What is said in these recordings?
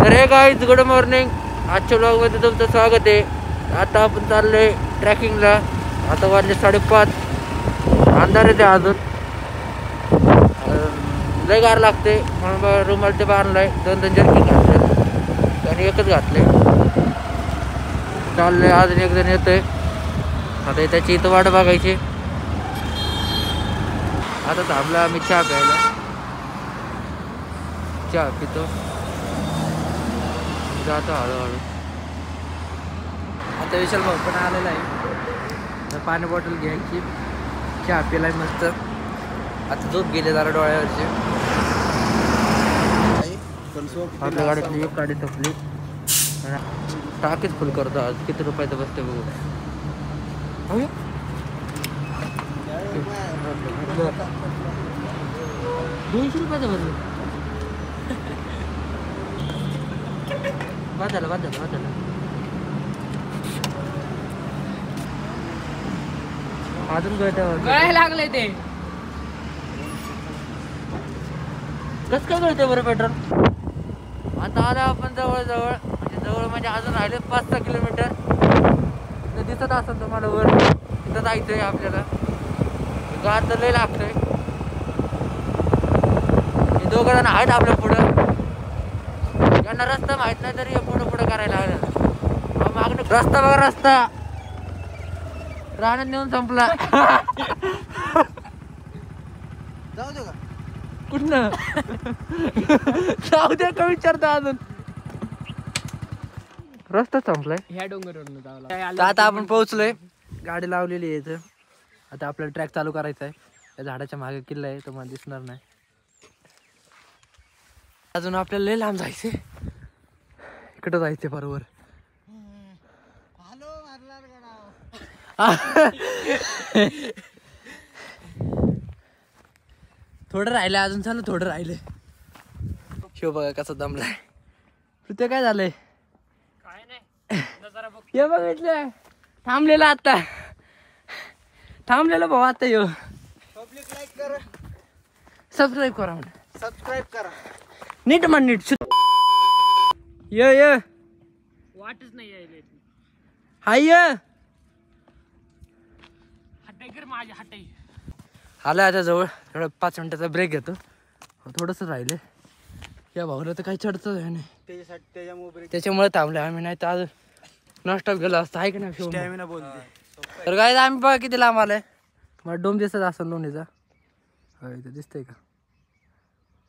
तर हे guys good morning. आजच्या ब्लॉगमध्ये तुमचं स्वागत आहे. आता आपण चाललोय ट्रॅकिंगला. आता वाजले 5:30. अंधार येते अजून, लय गार लागते म्हणून रुमाल ते बांधलाय. 2 जर्किंग घातले आणि एकच घातले. चाललंय, अजून एक जण येतोय. आता त्याची इथं वाट बघायची. आता थांबला आम्ही चहा प्यायला. चहा पितो, जातो हळूहळू. आता विशाल भाऊ पण आलेला आहे. तर पाणी बॉटल घ्यायची, चहा पिलाय मस्त. आता झोप गेले जरा डोळ्यावरची. आपल्या गाडीतली एक गाडी संपली. टाकीच फुल करतो आज. किती रुपयाचं बसते बघू. 200 रुपयाचं बसलं. वाजला अजून गळायला लागले. ते कस काय गळते बरं पेट्रोल. आता आला आपण जवळ म्हणजे अजून राहिले 5-6 किलोमीटर. तर दिसत असेल तुम्हाला वर. तिथं जायचंय आपल्याला. गार तर लय लागतंय. हे 2 जण आहेत आपल्या पुढं. त्यांना रस्ता माहित नाही तरी पुढं करायला लागला. मागणं रस्ता बघा, रस्ता रानात नेऊन संपला. जाऊ दे का कुठनं जाऊ दे का विचारता. अजून रस्ता संपलाय. ह्या डोंगरवरून जावं. आता आपण पोहोचलोय. गाडी लावलेली आहे इथं. आता आपल्याला ट्रॅक चालू करायचा आहे. त्या झाडाच्या मागे किल्ला आहे, तुम्हाला दिसणार नाही. अजून आपल्याला लय लांब जायचंय. इकडं जायचंय बरोबर. थोडं राहिलंय अजून. चालू थोडं राहिलंय. शिव बघा कसा दमलाय. ते काय झालंय काय नाही. हे बघितलं थांबलेलं. आता थांबलेलं भाऊ. आता यो पब्लिक लाईक करा, सबस्क्राईब करा म्हणा. सबस्क्राईब करा. नीट म्हण, नीट. ये वाटच नाही यायला. हाय माझ्या हटाई आला. आता जवळ थोडं 5 मिनिटाचा ब्रेक घेतो. थोडंसं राहिले. या भाऊला तर काही चढतच आहे नाही. त्याच्यामुळे थांबलं आम्ही. नाही तर आज नॉनस्टॉप गेलो असतं. आहे की नाही स्टॅमिना बोलते. तर काय आम्ही बघा किती लांब आलाय. मला डोम दिसत असेल लोणीचा. हो इथं दिसतंय का.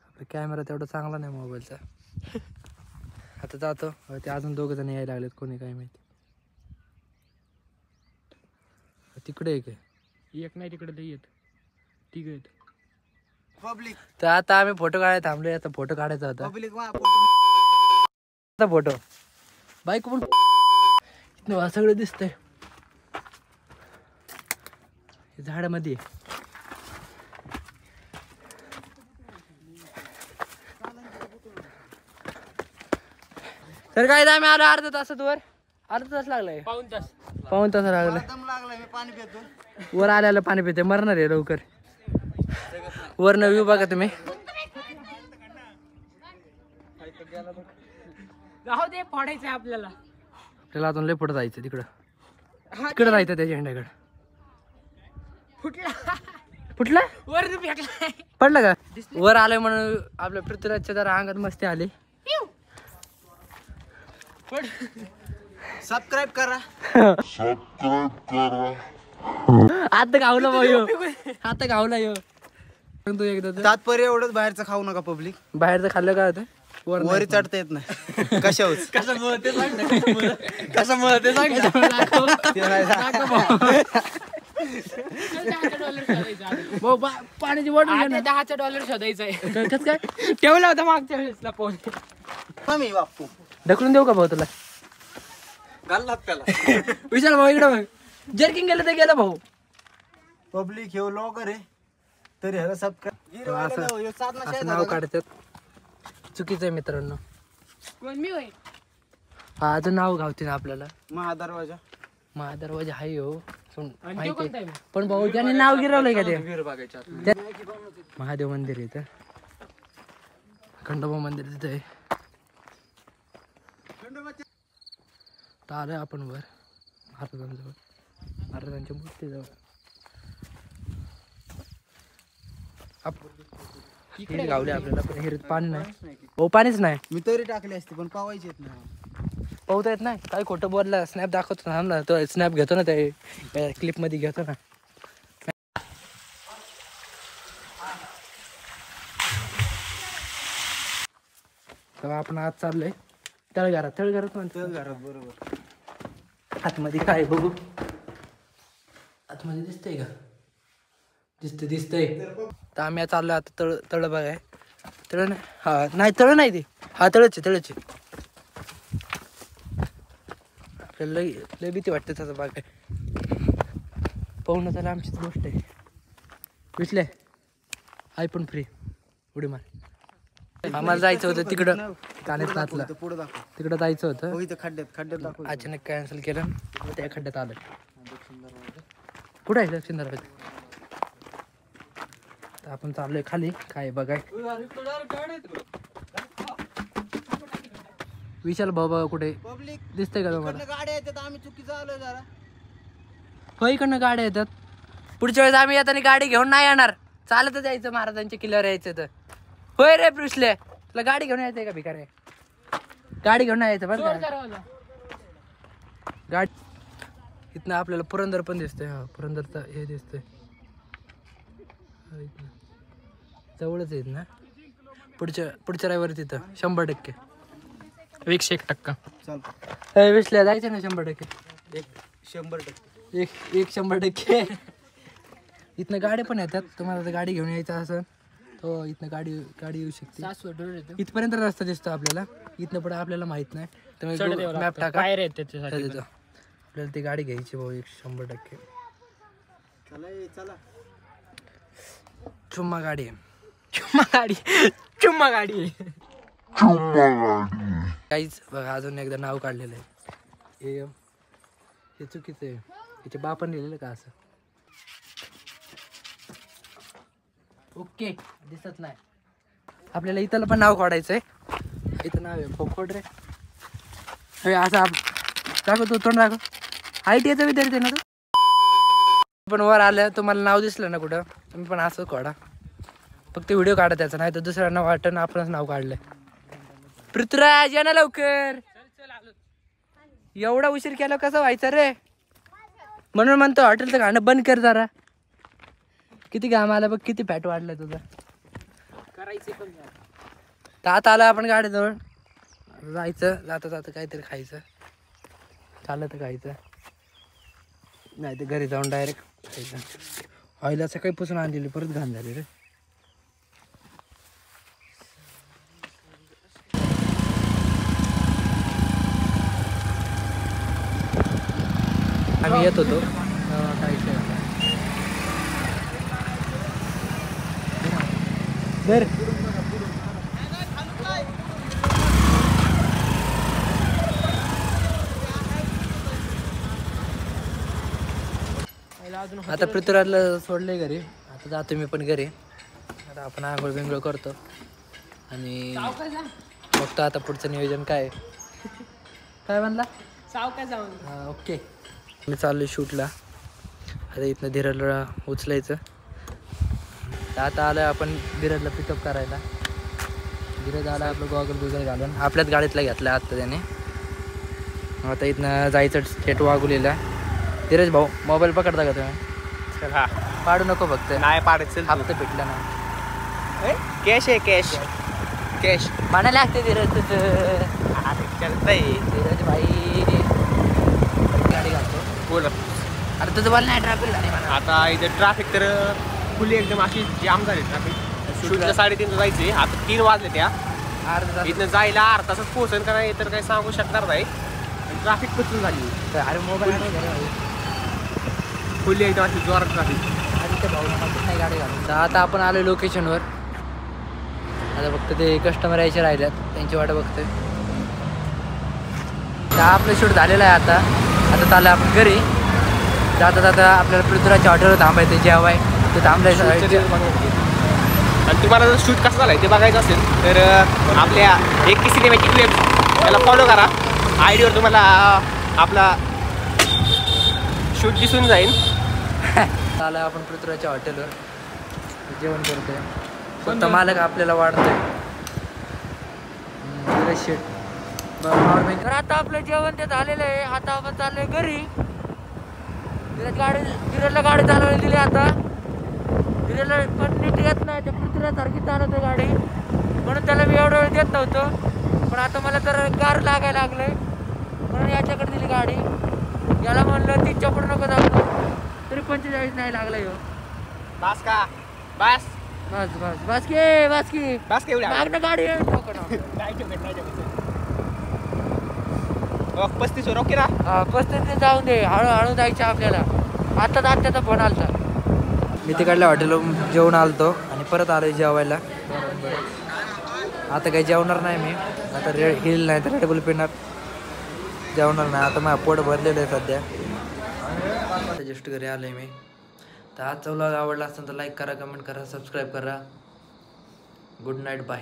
आपला कॅमेरा तेवढा चांगला नाही मोबाईलचा. आता जातो. ते अजून 2 जण यायला लागलेत. कोणी काय माहिती. तिकडे एक नाही, तिकडे ते येत. ठीक आहे पब्लिक. तर आता आम्ही फोटो काढायला थांबलोय. आता फोटो काढायचा होता. पब्लिक फोटो बाईक पण सगळं दिसतंय झाडामध्ये. तर काय आम्ही आलो अर्धा तासात वर. अर्धा तास लागलाय. पाऊण तास लागलाय. लागलाय. मी पाणी पितो. वर आल्याला पाणी पिते. मरणार आहे लवकर. वरनं व्ह्यू बघा तुम्ही. जाऊ दे, फोडायचं आपल्याला. आपल्याला अजून लय पुढे जायचं. तिकडे जायचं त्या झेंड्याकडे. फुटला वर फेकलाय. पडलं का. वर आलंय म्हणून आपल्या पृथ्वीराजच्या जरा अंगात मस्ती आली. सबस्क्राईब करा. आता गावला भाऊ. आता गावला यो. तू एकदा तात्पर्य एवढंच बाहेरचं खाऊ नका पब्लिक. बाहेरचं खाल्लं काय होतं. वरी चढता येत नाही. कशावर कशामुळे ते सांग. पाण्याची बॉटल $10 शोधायचंय. कसं काय ठेवला होता मागच्या वेळेसला फोन. मी बापू ढकलून देऊ का भाऊ तुला. घाल त्याला. विशाल भाऊ इकडे बघ. जर्किंग गेलं तर गेलं भाऊ. पब्लिक हे लॉगर आहे तरी ह्याला सबस्क्राईब. असं नाव काढतात. चुकीचं आहे मित्रांनो. कोण मी होय. हा अजून नाव गावते ना आपल्याला. महादरवाजा. महादरवाजा हाय हो. माहिती पण भाऊ त्याने नाव गिरवलंय का ते. महादेव मंदिर आहे इथं. खंडोबा मंदिर तिथे आहे. तर आलोय आपण वर महाराजांजवळ, महाराजांच्या मूर्तीजवळ. इकडे गावले आपल्याला, पण हिरीत पाणी नाही. हो पाणीच नाही. मी तरी टाकली असते पण पावायची येत नाही. पाहता येत नाही. काय खोटं बोलला. स्नॅप दाखवतो ना ना, तो स्नॅप घेतो ना त्या क्लिप मध्ये घेतो ना. तेव्हा आपण आज चाललोय तळघरात म्हणतो. घरात बरोबर. आतमध्ये काय बघू. आतमध्ये दिसतंय का? दिसतंय. तर आम्ही चाललोय आता तळ बघाय. तळ नाही, हा नाही तळ नाही ते, हा तळचे. आपल्याला लय भीती वाटते त्याचा बाग आहे. पाहून त्याला आमचीच गोष्ट आहे. विसले आय पण फ्री उडी मार. आम्हाला जायचं होतं तिकडं कानेतनाथला, पुढे दाखव. तिकडं जायचं होतं. हो, इथं खड्ड्यात दाखव. अचानक कॅन्सल केलं, त्या खड्ड्यात आलं. कुठं आहे दक्षिण दरवाजा? तर आपण चाललोय खाली काय बघाय. विशाल बाबा कुठे पब्लिक दिसतंय का तुम्हाला? गाड्या येतात, आम्ही चुकीचं आलोय जरा. हो इकडनं गाड्या येतात. पुढच्या वेळेस आम्ही येताना गाडी घेऊन नाही येणार, चालतच जायचं महाराजांच्या किल्ल्यावर यायचं. तर होय रे पृष्ले, तुला गाडी घेऊन यायचंय का भिकारे? गाडी घेऊन यायचं बरं का? गाडी इथनं आपल्याला पुरंदर पण दिसतंय. हा पुरंदरचा हे दिसतंय. जवळच आहेत ना. पुढच्या रविवारी तिथं 100%. 101%. चालतं. विसल्या जायचं ना 100%. 100%. 100%. इथनं गाडी पण येतात. तुम्हाला जर गाडी घेऊन यायचं असेल तो इथनं गाडी येऊ शकते. इथपर्यंत रस्ता दिसतो आपल्याला. इथनं पुढे आपल्याला माहित नाही, तर मॅप टाका देतो. आपल्याला ती गाडी घ्यायची भाऊ 100%. चला. चुम्मा गाडी आहे. चुम्मा गाडी काहीच बघा अजून एकदा नाव काढलेलं आहे. हे चुकीचं आहे. याच्या बापान लिहिलेलं का असं? ओके दिसत नाही. आपल्याला इथं पण नाव काढायचंय. इथं नाव आहे खोखोड रे. हे असं दाखव तू तोंड दाखव. ITI विद्यार्थी आहे ना तू? पण वर आलं तुम्हाला नाव दिसलं ना कुठं, तुम्ही पण असं काढा. फक्त व्हिडिओ काढा त्याचा, नाही तर दुसऱ्यांना वाटतं आपणच नाव काढलंय. पृथ्वीराज या ना लवकर. एवढा उशीर केला कसं व्हायचं रे? म्हणून म्हणतो हॉटेलचं खाणं बंद कर जरा. किती घाम आला बघ, किती फॅट वाढलाय तुझा. करायचे पण तर आता आलं आपण गाडीजवळ. जायचं जाता काहीतरी खायचं. चाललं तर खायचं, नाही तर घरी जाऊन डायरेक्ट खायचं. ऑइल सकाळी पुसून आणलेली, परत घाण झाली रे. आम्ही येत होतो काय बर. आता पृथ्वीराजला सोडलंय घरी. आता जातो मी पण घरी. आता आपण आंघोळ बिंघोळ करतो आणि बघतो आता पुढचं नियोजन काय आहे. काय म्हणला? हा ओके. मी चाललोय शूटला. आता इथनं धीरजला उचलायचं. तर आता आलं आपण धीरजला पिकअप करायला. धीरज आला आपलं गॉगल बिगल घालून, आपल्याच गाडीतला घेतला आत्ता त्याने. आता इथनं जायचं स्टेट वागुलीला. धीरज भाऊ मोबाईल पकडता का तुम्ही? हा पाडू नको फक्त. नाही पाडायचं. हप्ता भेटला ना. कॅश आहे कॅश म्हणायला लागते धीरज तुझं. चालतंय. धीरज भाई गाडी घालतो. बोल. अरे तुझं बोल नाही ट्रॅफिक झाली म्हणा. आता इथे ट्रॅफिक तर फुली एकदम अशी जाम झाली ट्रॅफिक. शूटला 3:30 जायचे, आता 3 वाजले. त्या अर्धा इथनं जायला अर्धा तासच पोहोचेल का नाही तर काही सांगू शकणार नाही. ट्रॅफिक पचून झाली. अरे मोबाईल फुली एकदम अशी जोरात ट्रॅफिक. नाही गाडी घालून. तर आता आपण आलो लोकेशनवर. आता फक्त ते कस्टमर यायचे राहिल्यात, त्यांची वाट बघतोय. तर आपलं शूट झालेलं आहे. आता चाललं आपण घरी. जाता आपल्याला पृथ्वीराजच्या हॉटेलवर थांबायचं जेवाय. ते थांबलायचं. आणि तुम्हाला जर शूट कसं झालं ते बघायचं असेल तर आपल्या 21 सिनेमॅटिक वेब त्याला फॉलो करा. आयडीवर तुम्हाला आपला शूट दिसून जाईल. आला आपण पृथ्वीराजच्या हॉटेलवर जेवण करतोय. स्वतः मालक आपल्याला वाढतोय. तर आता आपलं जेवण ते झालेलं आहे. आता आपण चाललोय घरी. धीरजला गाडी चालवायला दिली. आता धीरजला पण नीट येत नाही. त्या पृथ्वीराजसारखी चालवतो गाडी, म्हणून त्याला मी एवढा वेळ देत नव्हतो. पण आता मला तर गार लागायला लागलंय, म्हणून याच्याकडे दिली गाडी. याला म्हणलं 30च्या पुढे नको जाऊ, तरी 45 नाही लागला ह्यो. बस का बस बस बस बस की बस की बस का एवढ्या मागणं गाडी आहे. हो, 35 ओके ना. हा 35 जाऊन दे, हळूहळू जायचं आपल्याला. आता त्याचा फोन आलता. मी तिकडल्या हॉटेलवरून जेवण आलतो आणि परत आलोय जेवायला. आता काही जेवणार नाही मी. आता हिल नाही तर रेडबुल पिणार. जेवणार नाही आता. माझं पोट भरलेलं आहे सध्या. आता जस्ट घरी आलोय मी. तर आजचा व्लॉग आवडला असेल तर लाईक करा, कमेंट करा, सबस्क्राईब करा. Good night, bye.